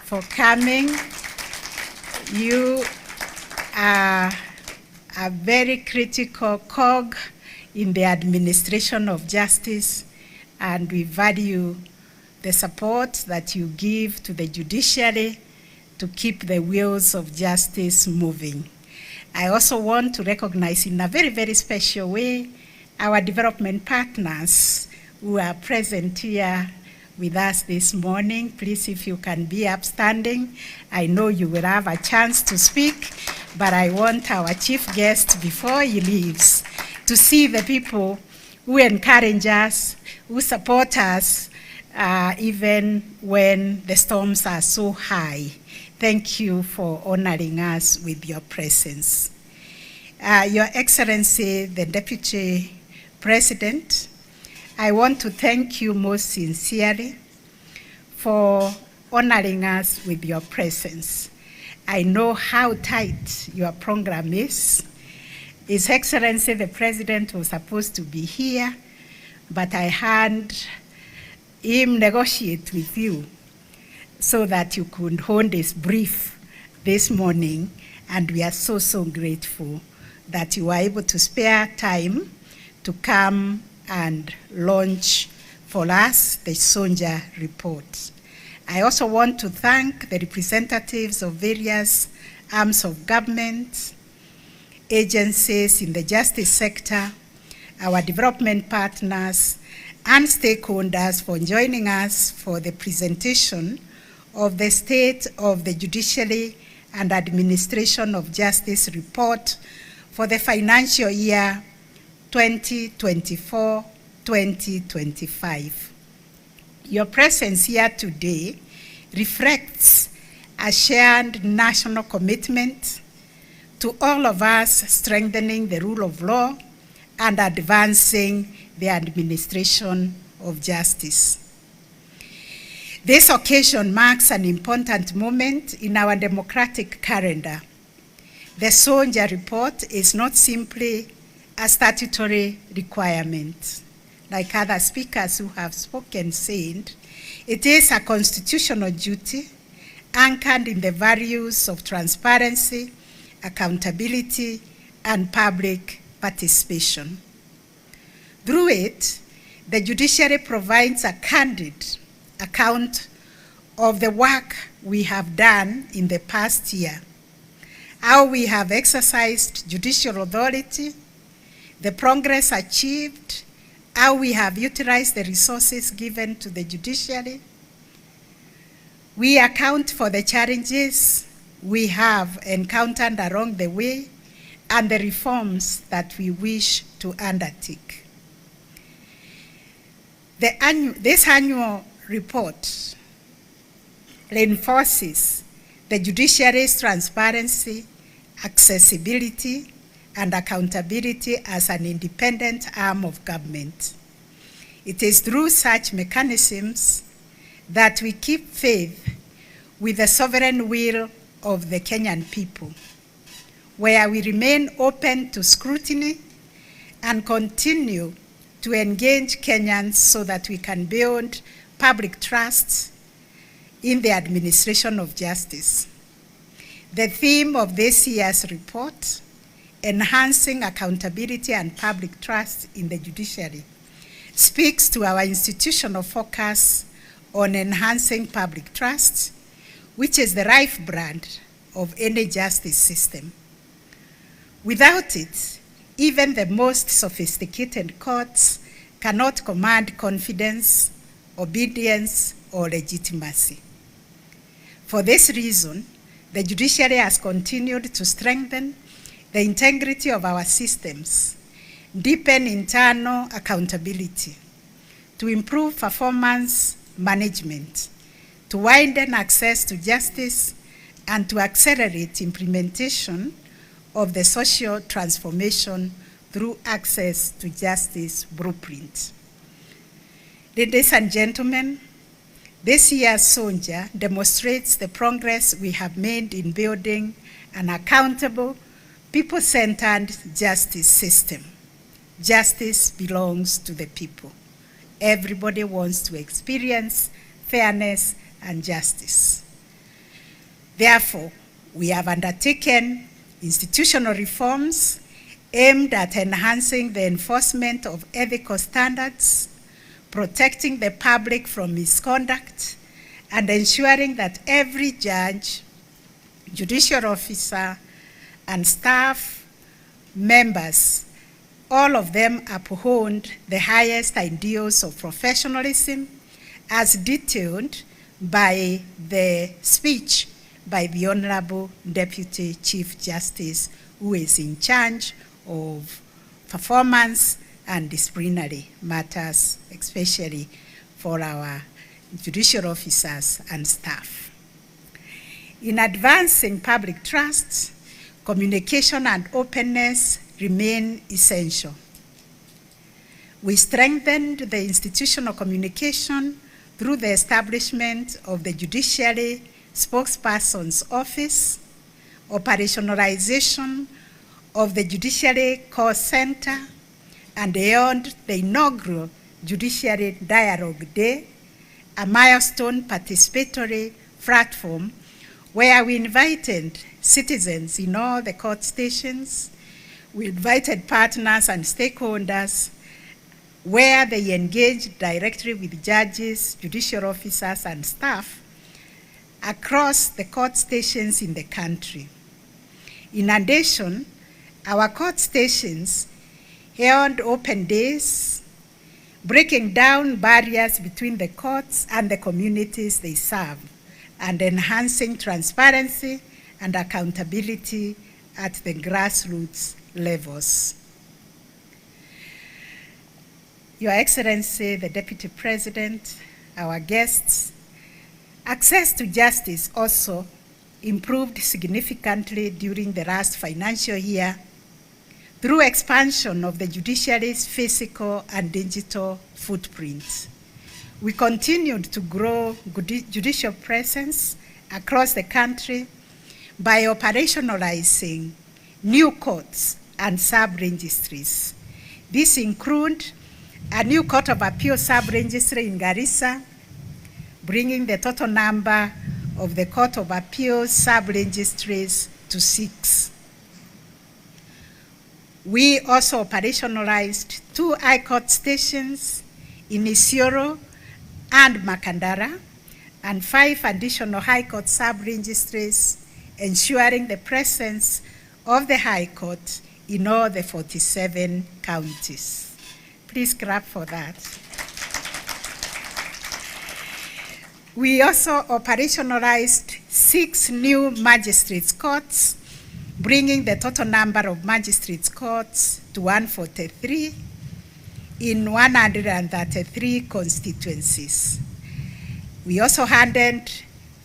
for coming. You are a very critical cog in the administration of justice, and we value the support that you give to the judiciary to keep the wheels of justice moving. I also want to recognize in a very, very special way our development partners who are present here with us this morning. Please, if you can be upstanding. I know you will have a chance to speak, but I want our chief guest, before he leaves, to see the people who encourage us, who support us, even when the storms are so high. Thank you for honoring us with your presence. Your Excellency, the Deputy President, I want to thank you most sincerely for honoring us with your presence. I know how tight your program is. His Excellency, the President, was supposed to be here, but I had him negotiate with you so that you could hold this brief this morning, and we are so, so grateful that you were able to spare time to come and launch for us the Sonja report. I also want to thank the representatives of various arms of government, agencies in the justice sector, our development partners, and stakeholders for joining us for the presentation of the State of the Judiciary and Administration of Justice report for the financial year 2024-2025. Your presence here today reflects a shared national commitment to all of us strengthening the rule of law and advancing the administration of justice. This occasion marks an important moment in our democratic calendar. The Sonja report is not simply a statutory requirement. Like other speakers who have spoken said, it is a constitutional duty anchored in the values of transparency, accountability, and public participation. Through it, the judiciary provides a candid account of the work we have done in the past year, how we have exercised judicial authority, the progress achieved, how we have utilized the resources given to the judiciary. We account for the challenges we have encountered along the way and the reforms that we wish to undertake. This annual report reinforces the judiciary's transparency, accessibility, and accountability as an independent arm of government. It is through such mechanisms that we keep faith with the sovereign will of the Kenyan people, where we remain open to scrutiny and continue to engage Kenyans so that we can build public trust in the administration of justice. The theme of this year's report, enhancing accountability and public trust in the judiciary, speaks to our institutional focus on enhancing public trust, which is the lifeblood of any justice system. Without it, even the most sophisticated courts cannot command confidence, obedience, or legitimacy. For this reason, the judiciary has continued to strengthen the integrity of our systems, deepen internal accountability, to improve performance management, to widen access to justice, and to accelerate implementation of the social transformation through access to justice blueprint. Ladies and gentlemen, this year's Sonja demonstrates the progress we have made in building an accountable, people-centered justice system. Justice belongs to the people. Everybody wants to experience fairness and justice. Therefore, we have undertaken institutional reforms aimed at enhancing the enforcement of ethical standards, protecting the public from misconduct, and ensuring that every judge, judicial officer, and staff members, all of them uphold the highest ideals of professionalism as detailed by the speech by the Honorable Deputy Chief Justice, who is in charge of performance and disciplinary matters, especially for our judicial officers and staff. In advancing public trust, communication and openness remain essential. We strengthened the institutional communication through the establishment of the Judiciary Spokesperson's Office, operationalization of the Judiciary Call Center, and held the inaugural Judiciary Dialogue Day, a milestone participatory platform where we invited citizens in all the court stations. We invited partners and stakeholders where they engaged directly with judges, judicial officers, and staff across the court stations in the country. In addition, our court stations held open days, breaking down barriers between the courts and the communities they serve, and enhancing transparency and accountability at the grassroots levels. Your Excellency, the Deputy President, our guests, access to justice also improved significantly during the last financial year through expansion of the judiciary's physical and digital footprint. We continued to grow judicial presence across the country by operationalizing new courts and sub-registries. These include a new Court of Appeal sub-registry in Garissa, bringing the total number of the Court of Appeal sub-registries to 6. We also operationalized 2 High Court stations in Isiolo and Makandara, and 5 additional High Court sub-registries, ensuring the presence of the High Court in all the 47 counties. Please clap for that. We also operationalized 6 new magistrates' courts, bringing the total number of magistrates' courts to 143 in 133 constituencies. We also handed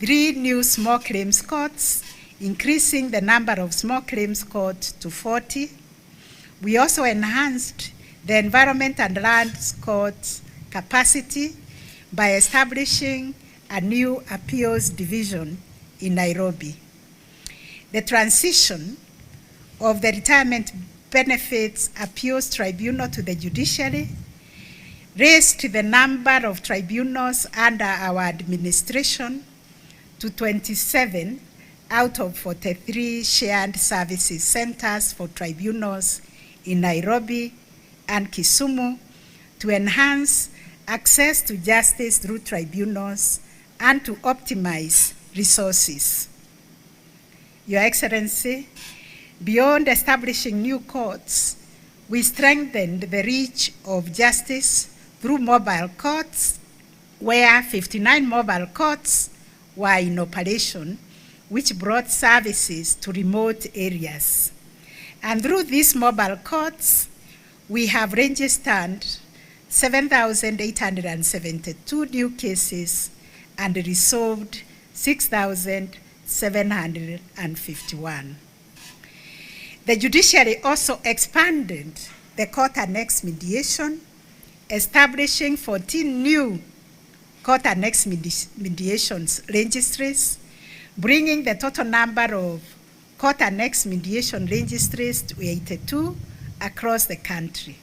3 new small claims courts, increasing the number of small claims courts to 40. We also enhanced the Environment and Lands Court's capacity by establishing a new appeals division in Nairobi. The transition of the Retirement Benefits Appeals Tribunal to the judiciary raised the number of tribunals under our administration to 27 out of 43 shared services centers for tribunals in Nairobi and Kisumu to enhance access to justice through tribunals and to optimize resources. Your Excellency, beyond establishing new courts, we strengthened the reach of justice through mobile courts, where 59 mobile courts were in operation, which brought services to remote areas. And through these mobile courts, we have registered 7,872 new cases and resolved 6,751. The judiciary also expanded the court annex mediation, establishing 14 new court annex mediations registries, bringing the total number of court annex mediation registries to 82 across the country.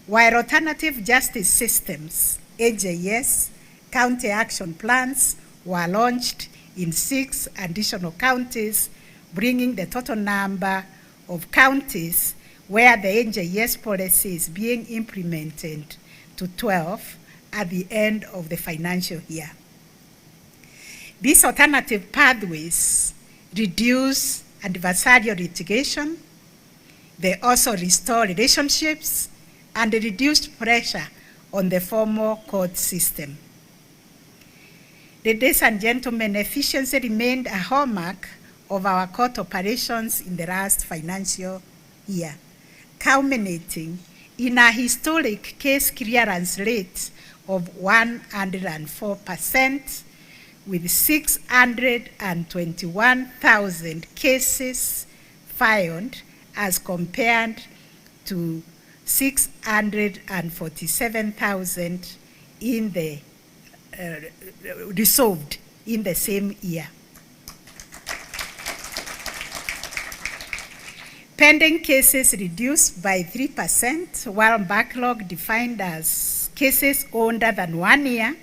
While alternative justice systems, AJS, county action plans, were launched in 6 additional counties, bringing the total number of counties where the NJS policy is being implemented to 12 at the end of the financial year. These alternative pathways reduce adversarial litigation. They also restore relationships and reduced pressure on the formal court system. Ladies and gentlemen, efficiency remained a hallmark of our court operations in the last financial year, culminating in a historic case clearance rate of 104%, with 621,000 cases filed as compared to 647,000 in the resolved in the same year. Pending cases reduced by 3%, while backlog defined as cases older than 1 year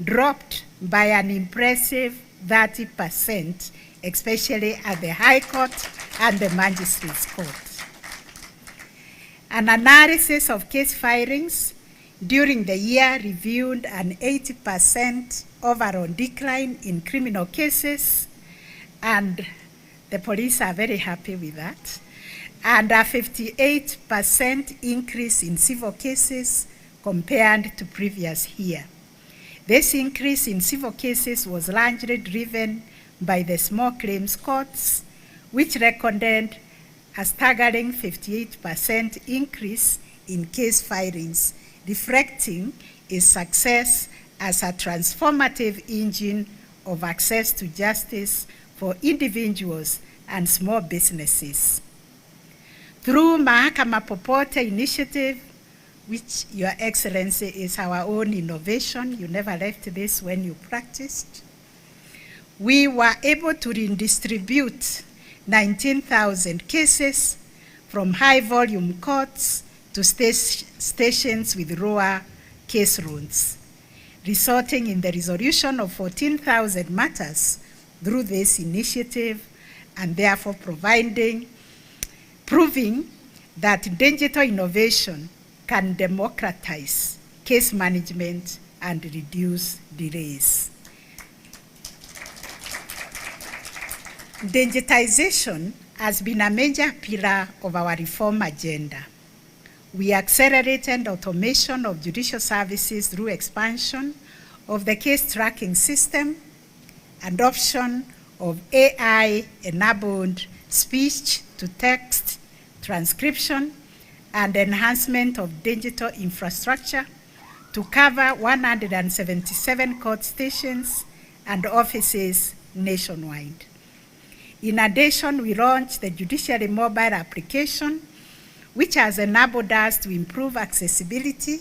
dropped by an impressive 30%, especially at the High Court and the Magistrates Court. An analysis of case filings during the year revealed an 80% overall decline in criminal cases, and the police are very happy with that, and a 58% increase in civil cases compared to previous year. This increase in civil cases was largely driven by the small claims courts, which recorded a staggering 58% increase in case filings, reflecting its success as a transformative engine of access to justice for individuals and small businesses. Through Mahakama Popote initiative, which Your Excellency is our own innovation, you never left this when you practiced, we were able to redistribute 19,000 cases from high-volume courts to stations with lower case loads, resulting in the resolution of 14,000 matters through this initiative, and therefore proving that digital innovation can democratize case management and reduce delays. Digitization has been a major pillar of our reform agenda. We accelerated automation of judicial services through expansion of the case tracking system, adoption of AI-enabled speech-to-text transcription, and enhancement of digital infrastructure to cover 177 court stations and offices nationwide. In addition, we launched the Judiciary Mobile Application, which has enabled us to improve accessibility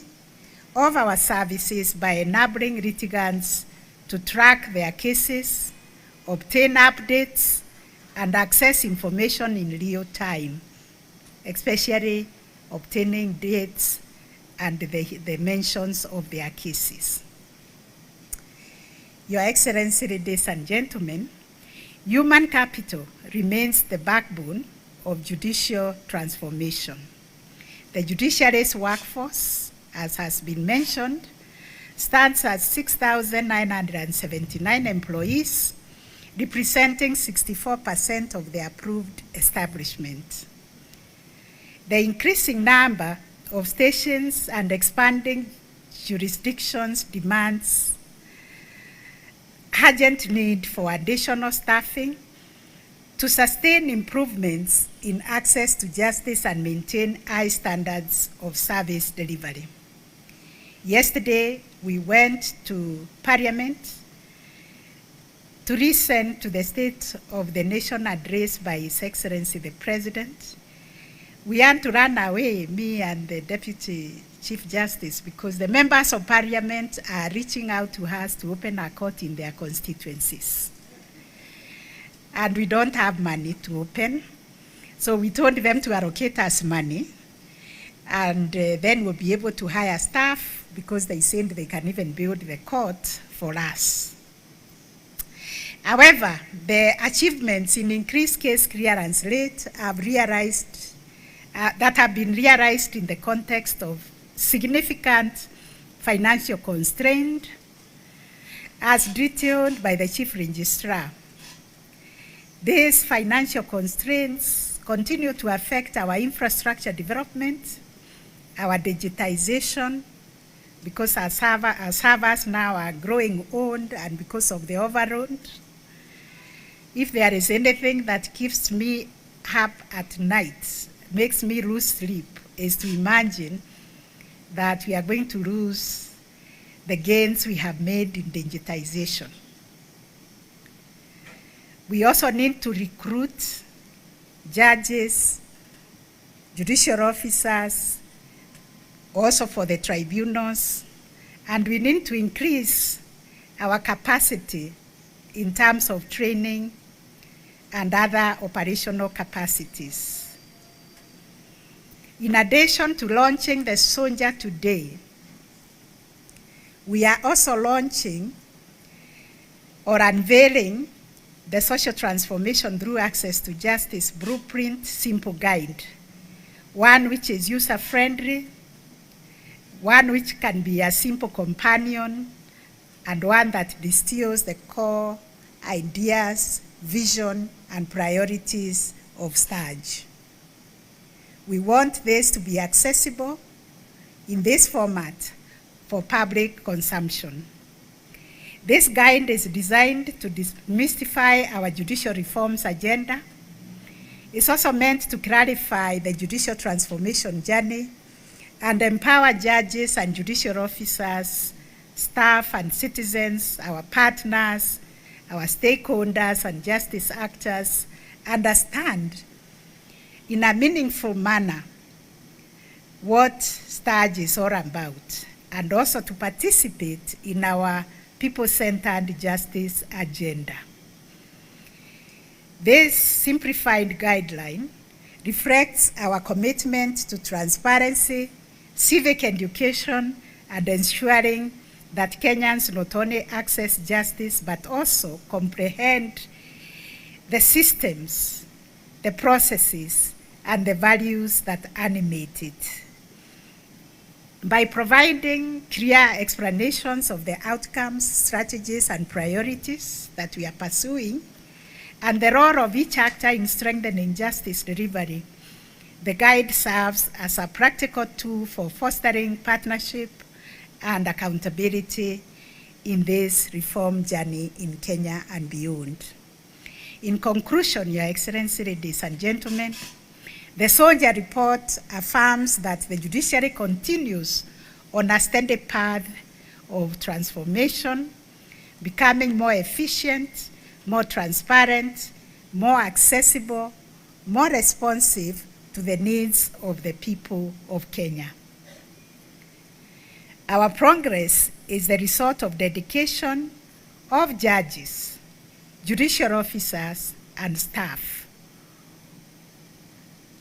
of our services by enabling litigants to track their cases, obtain updates, and access information in real time, especially obtaining dates and the mentions of their cases. Your Excellency, ladies and gentlemen, human capital remains the backbone of judicial transformation. The judiciary's workforce, as has been mentioned, stands at 6,979 employees, representing 64% of the approved establishment. The increasing number of stations and expanding jurisdictions demands urgent need for additional staffing to sustain improvements in access to justice and maintain high standards of service delivery. Yesterday, we went to Parliament to listen to the State of the Nation address by His Excellency the President. We had to run away, me and the Deputy Chief Justice, because the members of Parliament are reaching out to us to open a court in their constituencies. And we don't have money to open. So we told them to allocate us money, and then we'll be able to hire staff, because they said they can even build the court for us. However, the achievements in increased case clearance rate have been realized in the context of significant financial constraint, as detailed by the Chief Registrar. These financial constraints continue to affect our infrastructure development, our digitization, because our servers now are growing old and because of the overload. If there is anything that keeps me up at night, makes me lose sleep, is to imagine that we are going to lose the gains we have made in digitization. We also need to recruit judges, judicial officers, also for the tribunals, and we need to increase our capacity in terms of training and other operational capacities. In addition to launching the Sonja today, we are also launching or unveiling the Social Transformation Through Access to Justice Blueprint Simple Guide, one which is user-friendly, one which can be a simple companion, and one that distills the core ideas, vision, and priorities of STAJ. We want this to be accessible in this format for public consumption. This guide is designed to demystify our judicial reforms agenda. It's also meant to clarify the judicial transformation journey and empower judges and judicial officers, staff and citizens, our partners, our stakeholders and justice actors understand in a meaningful manner what STAJ is all about, and also to participate in our people-centered justice agenda. This simplified guideline reflects our commitment to transparency, civic education, and ensuring that Kenyans not only access justice, but also comprehend the systems, the processes, and the values that animate it. By providing clear explanations of the outcomes, strategies, and priorities that we are pursuing, and the role of each actor in strengthening justice delivery, the guide serves as a practical tool for fostering partnership and accountability in this reform journey in Kenya and beyond. In conclusion, Your Excellency, ladies and gentlemen, the Sonja report affirms that the judiciary continues on a steady path of transformation, becoming more efficient, more transparent, more accessible, more responsive to the needs of the people of Kenya. Our progress is the result of dedication of judges, judicial officers, and staff,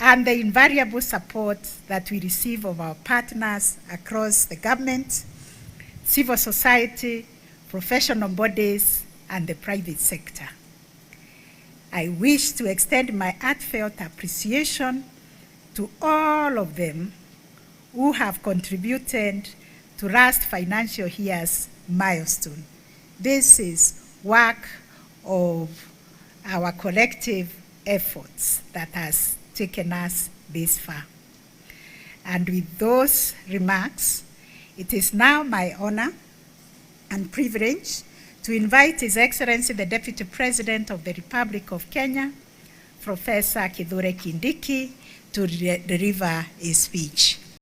and the invariable support that we receive of our partners across the government, civil society, professional bodies, and the private sector. I wish to extend my heartfelt appreciation to all of them who have contributed to last financial year's milestone. This is work of our collective efforts that has taken us this far. And with those remarks, it is now my honor and privilege to invite His Excellency the Deputy President of the Republic of Kenya, Professor Kindiki, to deliver his speech.